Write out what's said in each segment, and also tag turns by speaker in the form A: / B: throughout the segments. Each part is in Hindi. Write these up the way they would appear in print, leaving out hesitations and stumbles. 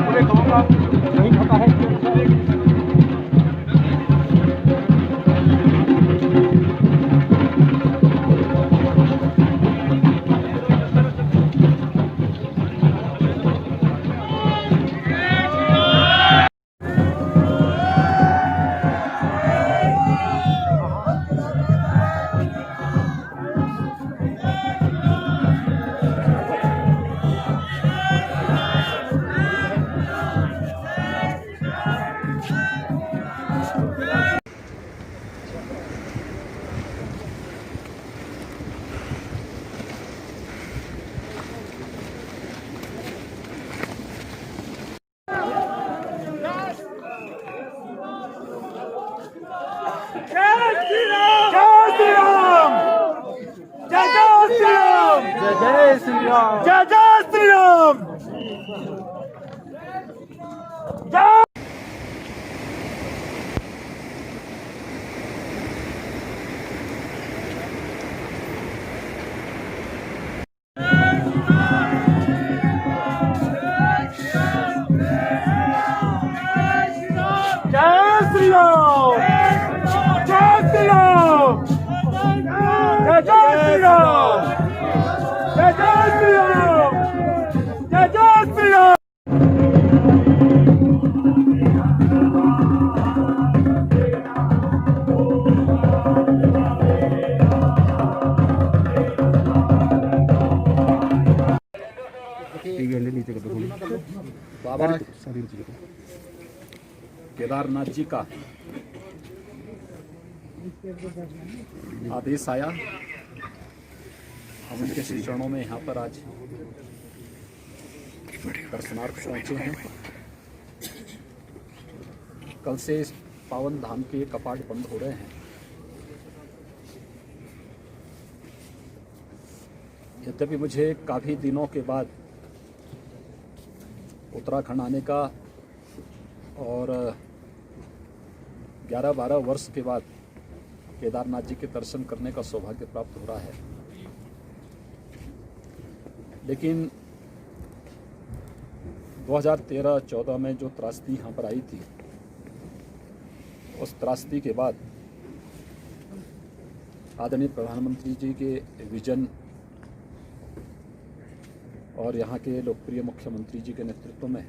A: पूरे गांव का नहीं खाता है। जय श्री राम, जय जय श्री राम, जय। जय श्री राम, जय श्री राम, जय जय श्री राम, जय जय श्री राम, जय जय श्री राम।
B: बाबा केदारनाथ जी का आदेश आया, हम उनके श्री चरणों में यहाँ पर आज दर्शनार्थ पहुँचे हैं। कल से इस पावन धाम के कपाट बंद हो रहे हैं। यद्यपि मुझे काफ़ी दिनों के बाद उत्तराखंड आने का और 11-12 वर्ष के बाद केदारनाथ जी के दर्शन करने का सौभाग्य प्राप्त हो रहा है, लेकिन 2013-14 में जो त्रासदी यहाँ पर आई थी, उस त्रासदी के बाद आदरणीय प्रधानमंत्री जी के विजन और यहाँ के लोकप्रिय मुख्यमंत्री जी के नेतृत्व में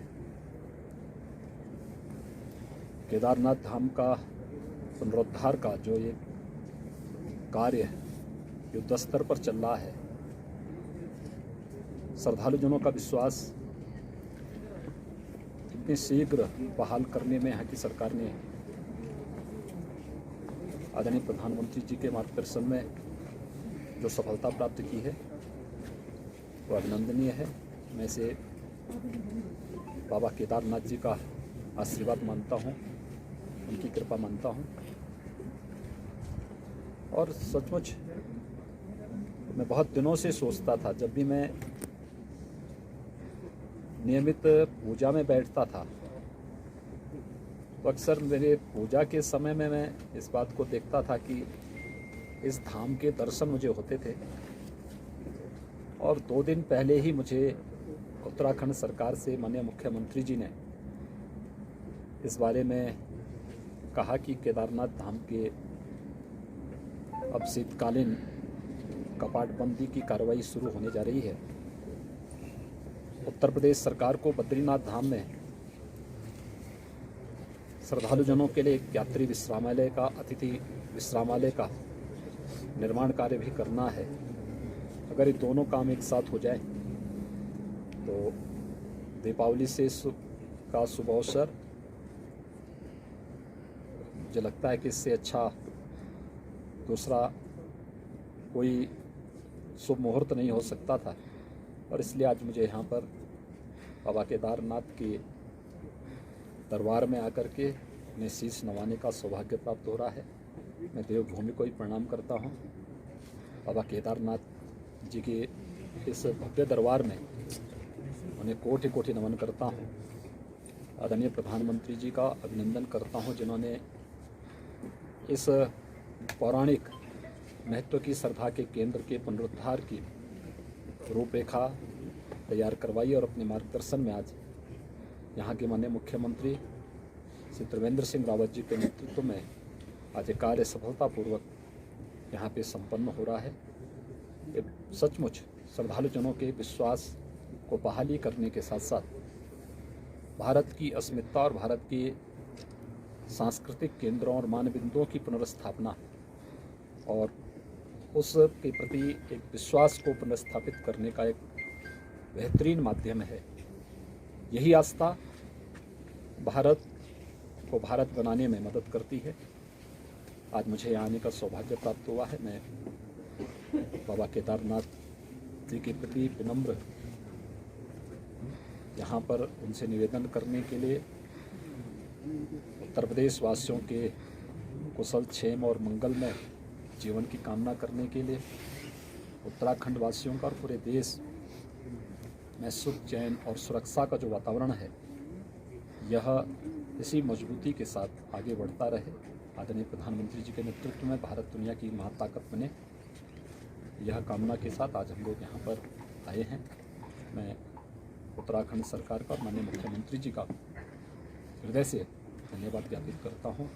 B: केदारनाथ धाम का पुनरुद्धार का जो एक कार्य युद्ध स्तर पर चल रहा है, श्रद्धालुजनों का विश्वास इतने शीघ्र बहाल करने में यहाँ की सरकार ने आदरणीय प्रधानमंत्री जी के मार्गदर्शन में जो सफलता प्राप्त की है वो अभिनंदनीय है। मैं इसे बाबा केदारनाथ जी का आशीर्वाद मानता हूँ, उनकी कृपा मानता हूँ। और सचमुच मैं बहुत दिनों से सोचता था, जब भी मैं नियमित पूजा में बैठता था तो अक्सर मेरे पूजा के समय में मैं इस बात को देखता था कि इस धाम के दर्शन मुझे होते थे। और 2 दिन पहले ही मुझे उत्तराखंड सरकार से माननीय मुख्यमंत्री जी ने इस बारे में कहा कि केदारनाथ धाम के अब शीतकालीन कपाटबंदी की कार्रवाई शुरू होने जा रही है। उत्तर प्रदेश सरकार को बद्रीनाथ धाम में श्रद्धालुजनों के लिए एक यात्री विश्रामालय का, अतिथि विश्रामालय का निर्माण कार्य भी करना है। अगर ये दोनों काम एक साथ हो जाए तो दीपावली से का शुभ अवसर मुझे लगता है कि इससे अच्छा दूसरा कोई शुभ मुहूर्त नहीं हो सकता था, और इसलिए आज मुझे यहाँ पर बाबा केदारनाथ के दरबार में आकर के उन्हें शीश नवाने का सौभाग्य प्राप्त हो रहा है। मैं देवभूमि को ही प्रणाम करता हूँ। बाबा केदारनाथ जी के इस भव्य दरबार में उन्हें कोटि कोटि नमन करता हूँ। आदरणीय प्रधानमंत्री जी का अभिनंदन करता हूँ, जिन्होंने इस पौराणिक महत्व की श्रद्धा के केंद्र के पुनरुद्धार की रूपरेखा तैयार करवाई और अपने मार्गदर्शन में आज यहाँ के माननीय मुख्यमंत्री श्री त्रिवेंद्र सिंह रावत जी के नेतृत्व में आज एक कार्य सफलतापूर्वक यहाँ पे संपन्न हो रहा है। ये सचमुच श्रद्धालुजनों के विश्वास को बहाली करने के साथ साथ भारत की अस्मिता और भारत के सांस्कृतिक केंद्रों और मानबिंदुओं की पुनर्स्थापना और उसके प्रति एक विश्वास को पुनर्स्थापित करने का एक बेहतरीन माध्यम है। यही आस्था भारत को भारत बनाने में मदद करती है। आज मुझे यहाँ आने का सौभाग्य प्राप्त हुआ है। मैं बाबा केदारनाथ जी के प्रति विनम्र यहाँ पर उनसे निवेदन करने के लिए, उत्तर प्रदेश वासियों के कुशल क्षेम और मंगलमय जीवन की कामना करने के लिए, उत्तराखंड वासियों का और पूरे देश में सुख चैन और सुरक्षा का जो वातावरण है, यह इसी मजबूती के साथ आगे बढ़ता रहे। आदरणीय प्रधानमंत्री जी के नेतृत्व में भारत दुनिया की महाताकत बने, यह कामना के साथ आज हम लोग यहाँ पर आए हैं। मैं उत्तराखंड सरकार का और माननीय मुख्यमंत्री जी का हृदय से धन्यवाद ज्ञापित करता हूँ।